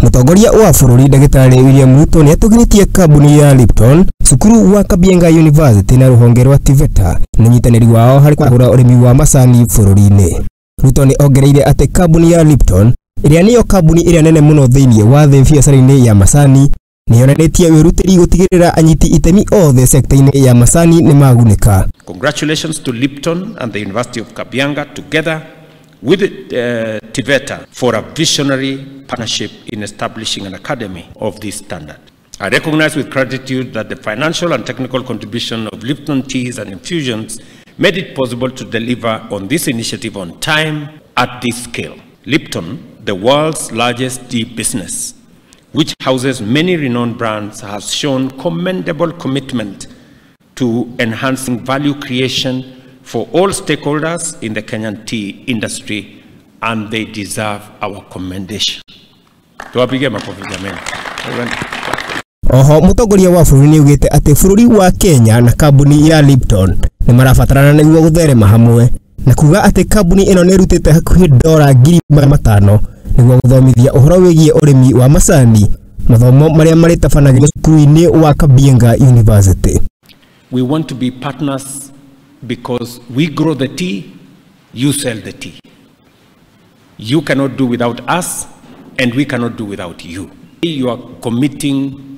Mutongoria wa bũrũri Ndagĩtarĩ William Ruto nĩ atũgĩrĩtie kambuni ya Lipton, cukuru wa Kabienga University na rũhonge rwa TVETA na nyitanĩri wao harĩ kũgũra ũrĩmi wa macani bũrũri-inĩ. Ruto nĩ ongereire atĩ kambuni ya Lipton, ĩrĩa nĩyo kambuni ĩrĩa nene mũno thĩinĩ wa thĩ biacara-inĩ ya macani, nĩ yonanĩtie wĩrutĩri gũtigĩrĩra anyiti itemi othe sekta-inĩ ya macani nĩ magunĩka. Congratulations to Lipton and the University of Kabienga together with TVETA for a visionary partnership in establishing an academy of this standard. I recognize with gratitude that the financial and technical contribution of Lipton Teas and Infusions made it possible to deliver on this initiative on time at this scale. Lipton, the world's largest tea business, which houses many renowned brands, has shown commendable commitment to enhancing value creation for all stakeholders in the Kenyan tea industry, and they deserve our commendation. Oho mutongoria wa bũrũri nĩ ugĩte atĩ bũrũri wa Kenya na kambuni ya Lipton nĩ marabatarana nĩguo gũtherema hamwe, na kuga atĩ kambuni ĩno nĩ ĩrutĩte hakuhĩ $500,000 nĩguo gũthomithia ũhoro wĩgiĩ ũrĩmi wa macani, mathomo marĩa marĩtabanagĩrio cukuru-inĩ wa Kabienga University. We want to be partners because we grow the tea, you sell the tea. You cannot do without us, and we cannot do without you. You are committing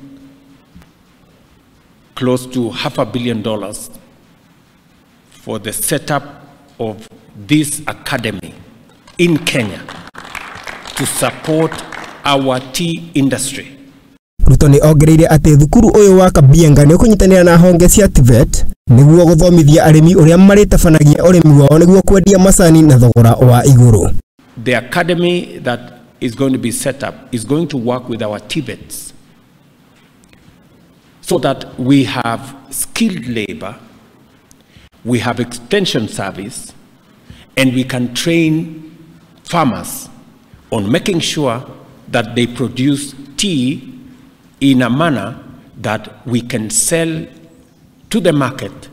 close to $500 million for the setup of this academy in Kenya to support our tea industry. Ruto nĩ ongereire atĩ thukuru ũyũ wa Kabienga nĩ ũkũnyitanĩra na honge cia TVET nĩguo gũthomithia arĩmi ũrĩa marĩtabanagia ũrĩmi wao nĩguo kwendia macani na thogora wa igũrũ. The academy that is going to be set up is going to work with our TVETs so that we have skilled labor, we have extension service, and we can train farmers on making sure that they produce tea in a manner that we can sell to the market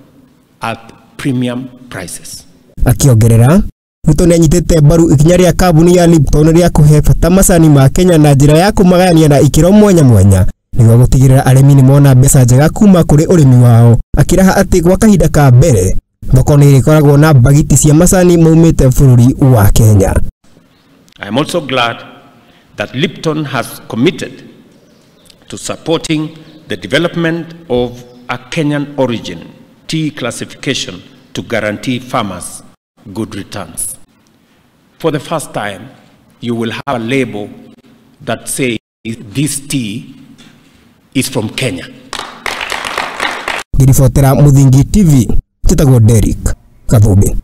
at premium prices. Akiongerera, Ruto nĩ anyitĩte mbaru ikinya rĩa kambuni ya Lipton rĩa kũhe bata macani ma Kenya na njĩra ya kũmagania na ikĩro mwanya mwanya nĩguo gũtigĩrĩra arĩmi nĩ mona mbeca njega kuma kũrĩ ũrĩmi wao, akĩraha atĩ gwa kahinda ka mbere thoko nĩ ĩrĩkoragwo na bagiti cia macani maumĩte bũrũri wa Kenya. I am also glad that Lipton has committed to supporting the development of a Kenyan origin tea classification to guarantee farmers good returns. For the first time, you will have a label that says this tea is from Kenya. Ngiribotera Muthingi TV, Chitagwo Derek Kathumbi.